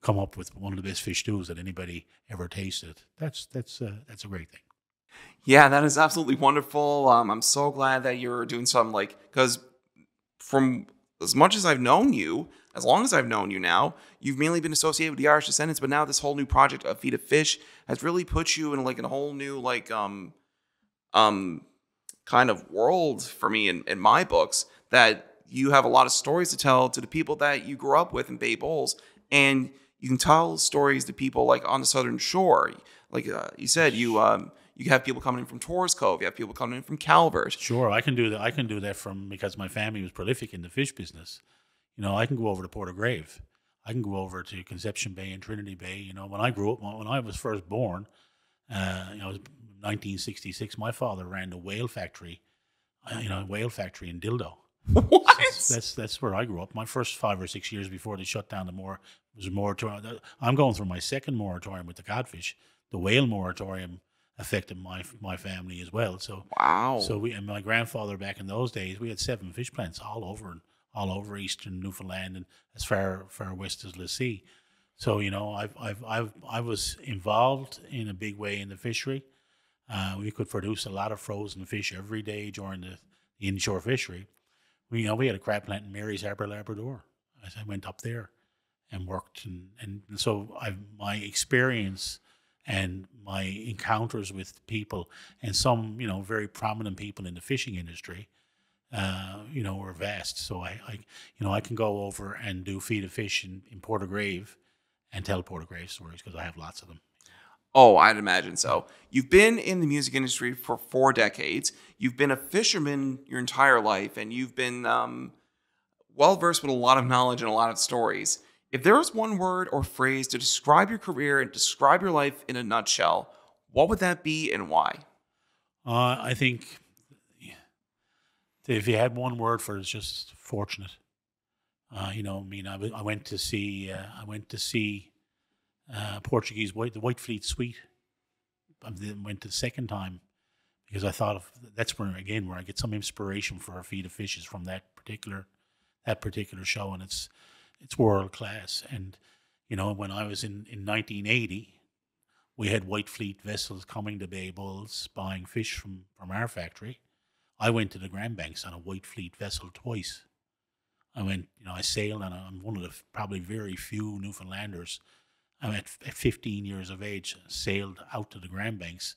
come up with one of the best fish stews that anybody ever tasted, that's a great thing. Yeah, that is absolutely wonderful. I'm so glad that you're doing something because from as much as I've known you, as long as I've known you now, you've mainly been associated with the Irish Descendants, but now this whole new project of Feed of Fish has really put you in a whole new kind of world for me in my books, that you have a lot of stories to tell to the people that you grew up with in Bay Bowls, and you can tell stories to people on the Southern Shore. You said, you have people coming in from Torres Cove, you have people coming in from Calvert. Sure, I can do that. I can do that because my family was prolific in the fish business. I can go over to Portagrave. I can go over to Conception Bay and Trinity Bay. When I grew up, when I was first born, it was 1966. My father ran the whale factory, in Dildo. What? That's where I grew up. My first 5 or 6 years before they shut down was a moratorium. I'm going through my second moratorium with the codfish. The whale moratorium affected my family as well. So wow. So and my grandfather back in those days, we had 7 fish plants all over eastern Newfoundland and as far west as Lassie. So I was involved in a big way in the fishery. We could produce a lot of frozen fish every day during the inshore fishery. We had a crab plant in Mary's Harbour, Labrador. I went up there and worked, and so my experience and my encounters with people and some very prominent people in the fishing industry were vast. So I can go over and do feed a fish in Portagrave and tell Portagrave stories because I have lots of them. Oh, I'd imagine so. You've been in the music industry for 4 decades. You've been a fisherman your entire life, and you've been well versed with a lot of knowledge and a lot of stories. If there was one word or phrase to describe your career and describe your life in a nutshell, what would that be and why? I think if you had one word for it, it's just fortunate. I went to see Portuguese the White Fleet Suite. I went the second time because I thought that's where I get some inspiration for our feed of fishes from that particular show, and it's world class. And when I was in 1980, we had White Fleet vessels coming to Bay Bulls buying fish from our factory. I went to the Grand Banks on a White Fleet vessel twice. I sailed, and I'm one of the probably very few Newfoundlanders. I'm at 15 years of age, sailed out to the Grand Banks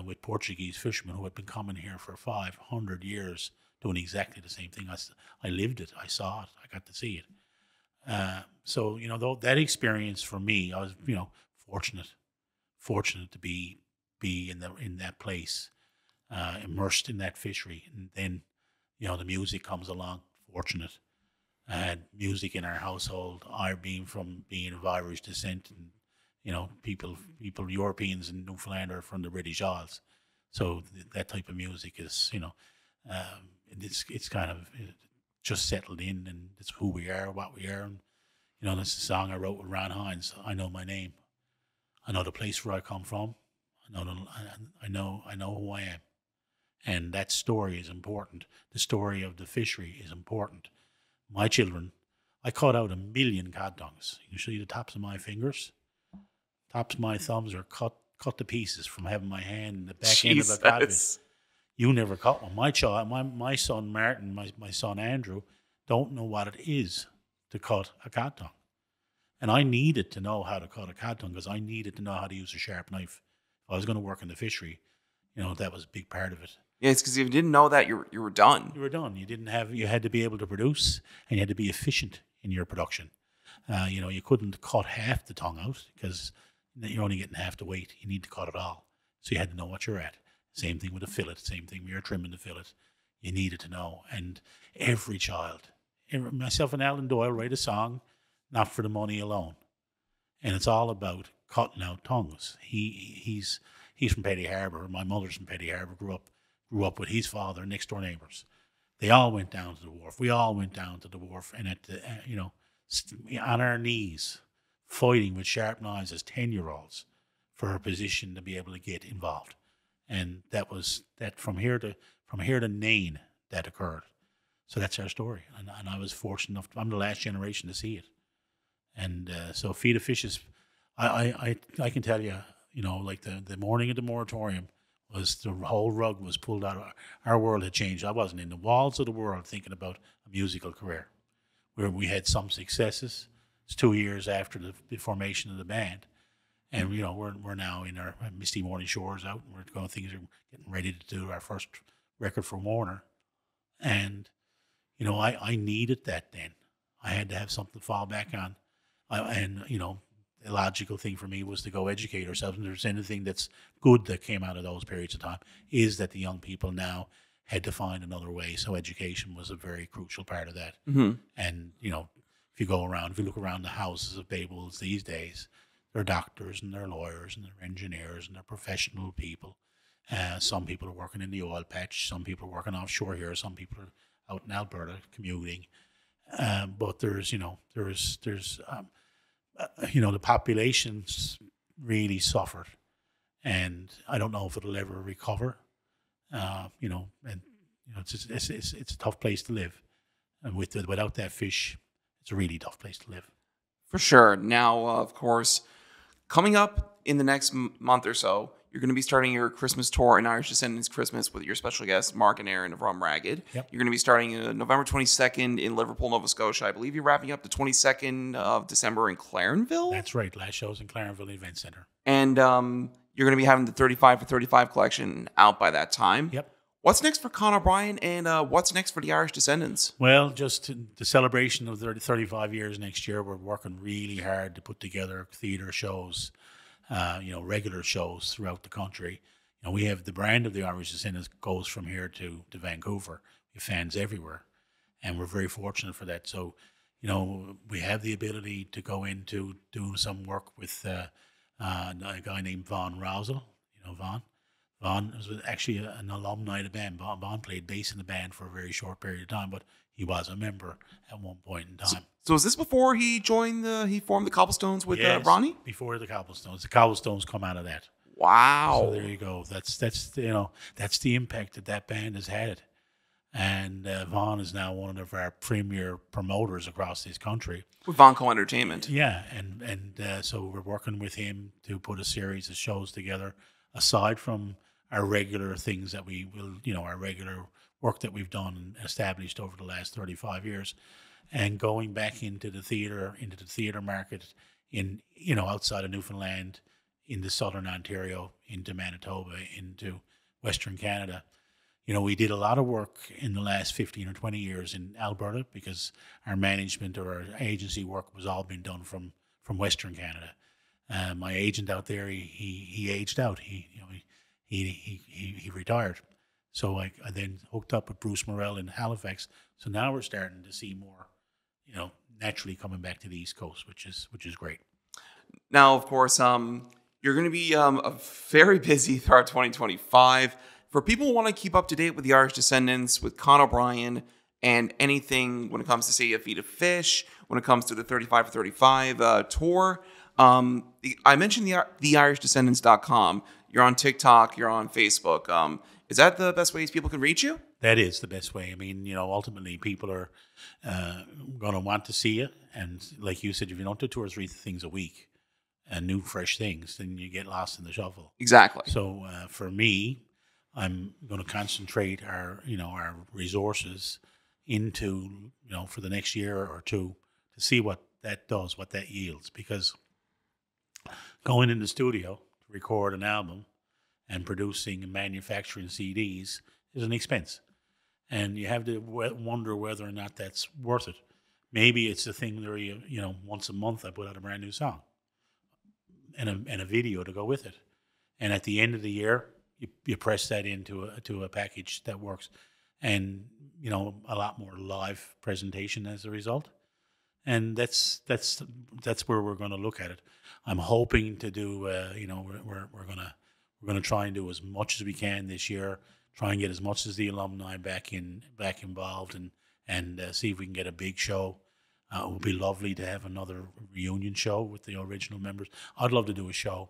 with Portuguese fishermen who had been coming here for 500 years, doing exactly the same thing. I lived it, I saw it, I got to see it. So that experience for me, I was fortunate to be in that place, immersed in that fishery, and then the music comes along. Fortunate. I had music in our household. Being of Irish descent, and people Europeans in Newfoundland are from the British Isles, so that type of music is it's kind of just settled in, and it's who we are, what we are. And that's a song I wrote with Ron Hines. I know my name. I know the place where I come from. I know who I am, and that story is important. The story of the fishery is important. My children, I caught out 1 million cod tongues. You can see the tops of my fingers. Tops of my thumbs are cut to pieces from having my hand in the back end of a codfish. You never caught one. My son Martin, my son Andrew, don't know what it is to cut a cod tongue. And I needed to know how to cut a cod tongue because I needed to know how to use a sharp knife. If I was going to work in the fishery, that was a big part of it. Yeah, it's because if you didn't know that, you were done. You were done. You had to be able to produce, and you had to be efficient in your production. You couldn't cut half the tongue out because you're only getting half the weight. You need to cut it all. So you had to know what you're at. Same thing with a fillet. Same thing when you're trimming the fillet. You needed to know. And every child, myself and Alan Doyle write a song, Not for the Money Alone. And it's all about cutting out tongues. He's from Petty Harbour. My mother's from Petty Harbour. Grew up with his father, next door neighbours. They all went down to the wharf. We all went down to the wharf, and on our knees, fighting with sharp knives as 10-year-olds for a position to be able to get involved. And that was that from here to Nain that occurred. So that's our story, and I was fortunate enough. I'm the last generation to see it, and so feed of fishes. I can tell you, like the morning of the moratorium. Was the whole rug was pulled out. Our world had changed. I wasn't in the walls of the world thinking about a musical career. Where we had some successes. It's 2 years after the formation of the band, and we're now in our Misty Morning Shores out, and we're getting ready to do our first record for Warner, and I needed that then. I had to have something to fall back on, the logical thing for me was to go educate ourselves. And if there's anything that's good that came out of those periods of time is that the young people now had to find another way. So education was a very crucial part of that. Mm-hmm. And, if you look around the houses of Bay Bulls these days, they're doctors and they're lawyers and they're engineers and they're professional people. Some people are working in the oil patch. Some people are working offshore here. Some people are out in Alberta commuting. But there's the population's really suffered, and I don't know if it'll ever recover. It's a tough place to live, and without that fish, it's a really tough place to live. For sure. Now, of course, coming up in the next month or so, you're going to be starting your Christmas tour in Irish Descendants Christmas with your special guests, Mark and Aaron of Rum Ragged. Yep. You're going to be starting November 22nd in Liverpool, Nova Scotia. I believe you're wrapping up the 22nd of December in Clarenville? That's right. Last show's in Clarenville Event Center. And you're going to be having the 35 for 35 collection out by that time. Yep. What's next for Con O'Brien, and what's next for the Irish Descendants? Well, just the celebration of 35 years next year, we're working really hard to put together theatre shows, regular shows throughout the country. We have the brand of the Irish Descendants goes from here to Vancouver. We have fans everywhere, and we're very fortunate for that. So, we have the ability to go into doing some work with a guy named Vaughn Rousel. Vaughn. Vaughn was actually an alumni of the band. Vaughn played bass in the band for a very short period of time, but he was a member at one point in time. So is this before he he formed the Cobblestones with Yes, Ronnie? Before the Cobblestones. The Cobblestones come out of that. Wow. So there you go. That's the impact that band has had. And Vaughn is now one of our premier promoters across this country. With Vonco Entertainment. Yeah, and so we're working with him to put a series of shows together, aside from our regular things that we will, our regular work that we've done and established over the last 35 years, and going back into the theater market in, outside of Newfoundland, into southern Ontario, into Manitoba, into Western Canada. We did a lot of work in the last 15 or 20 years in Alberta because our management or our agency work was all being done from Western Canada. My agent out there, he aged out. He retired. So I then hooked up with Bruce Morell in Halifax. So now we're starting to see more, naturally coming back to the East Coast, which is great. Now, of course, you're going to be very busy throughout 2025. For people who want to keep up to date with the Irish Descendants, with Con O'Brien, and anything when it comes to, say, A Feed of Fish, when it comes to the 35 for 35 tour, I mentioned the IrishDescendants.com. You're on TikTok, you're on Facebook. Is that the best ways people can reach you? That is the best way. I mean, ultimately people are going to want to see you. And like you said, if you don't do 2 or 3 things a week, new, fresh things, then you get lost in the shuffle. Exactly. So for me, I'm going to concentrate our resources into, for the next year or two to see what that does, what that yields. Because going in the studio to record an album and producing and manufacturing CDs is an expense. And you have to wonder whether or not that's worth it. Maybe it's a thing where, once a month I put out a brand new song and a video to go with it. And at the end of the year, you press that into a package that works, and a lot more live presentation as a result. And that's where we're going to look at it. I'm hoping to do we're gonna try and do as much as we can this year. Try and get as much as the alumni back involved, and see if we can get a big show. It would be lovely to have another reunion show with the original members. I'd love to do a show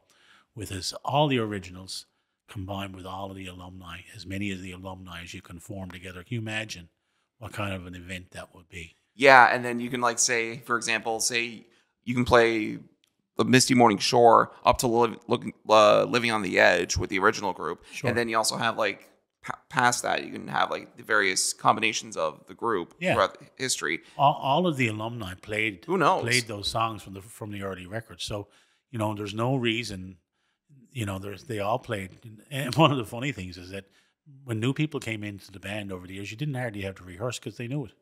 with all the originals combined with all of the alumni, as many of the alumni as you can form together. Can you imagine what kind of an event that would be? Yeah, and then you can say, for example, you can play the Misty Morning Shore up to Living on the Edge with the original group. Sure. And then you also have past that, you can have the various combinations of the group throughout history. All of the alumni played. Who knows? Played those songs from the early records. So there's no reason. They all played. And one of the funny things is that when new people came into the band over the years, you didn't hardly have to rehearse because they knew it.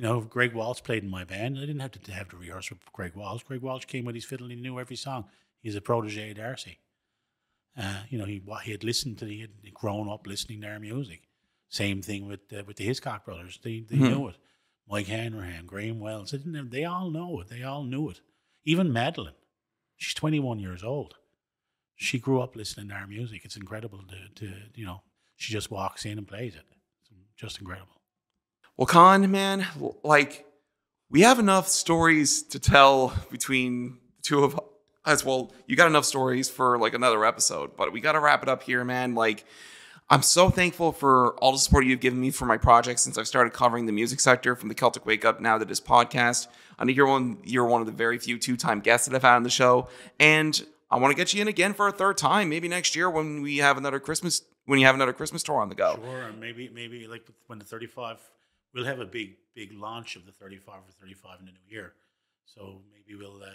If Greg Walsh played in my band, I didn't have to rehearse with Greg Walsh. Greg Walsh came with his fiddle and he knew every song. He's a protege of Darcy. He had grown up listening to our music. Same thing with the Hiscock brothers. They knew it. Mike Hanrahan, Graham Wells, they all know it. They all knew it. Even Madeline, she's 21 years old. She grew up listening to our music. It's incredible to she just walks in and plays it. It's just incredible. Well, Con, man, we have enough stories to tell between the two of us. Well, you got enough stories for another episode, but we got to wrap it up here, man. I'm so thankful for all the support you've given me for my project since I've started covering the music sector, from the Celtic Wake Up now to this podcast. I know you're one of the very few 2-time guests that I've had on the show, and I want to get you in again for a third time, maybe next year when you have another Christmas tour on the go. Sure, and maybe when the 35, we'll have a big launch of the 35 for 35 in the new year. So maybe we'll might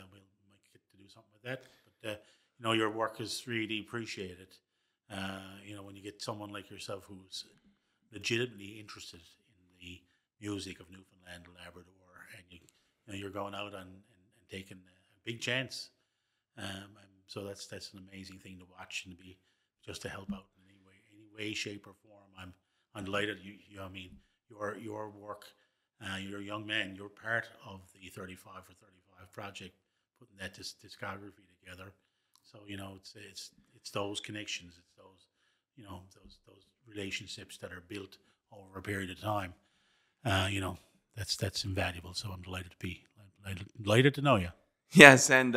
get to do something with that. But your work is really appreciated, When you get someone like yourself who's legitimately interested in the music of Newfoundland and Labrador, and you're going out and taking a big chance. So that's an amazing thing to watch and to be just to help out in any way, shape, or form. I'm delighted. Your work. You're a young man. You're part of the 35 for 35 project, putting that discography together. So it's those connections. It's those relationships that are built over a period of time. That's invaluable. So I'm delighted to know you. Yes, and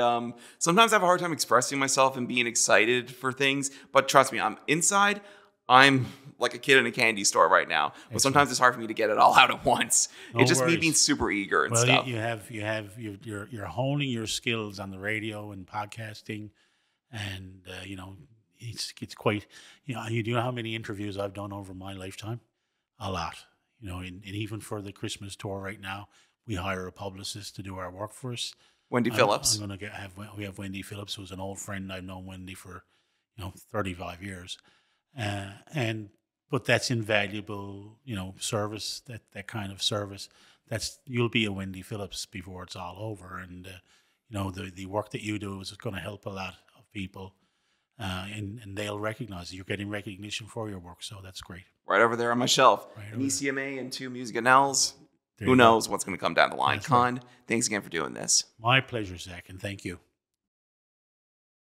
sometimes I have a hard time expressing myself and being excited for things. But trust me, I'm like a kid in a candy store right now. But sometimes it's hard for me to get it all out at once. No it's just worries. me being super eager and stuff. You're honing your skills on the radio and podcasting, and it's quite. You do know how many interviews I've done over my lifetime? A lot. And even for the Christmas tour right now, we hire a publicist to do our work for us. Wendy Phillips. We have Wendy Phillips, who's an old friend. I've known Wendy for 35 years, but that's invaluable. Service that kind of service. You'll be a Wendy Phillips before it's all over, and the work that you do is going to help a lot of people, and they'll recognize it. You're getting recognition for your work, so that's great. Right over there on my shelf, an ECMA and 2 Music and L's. Who knows what's going to come down the line? Con, thanks again for doing this. My pleasure, Zach, and thank you.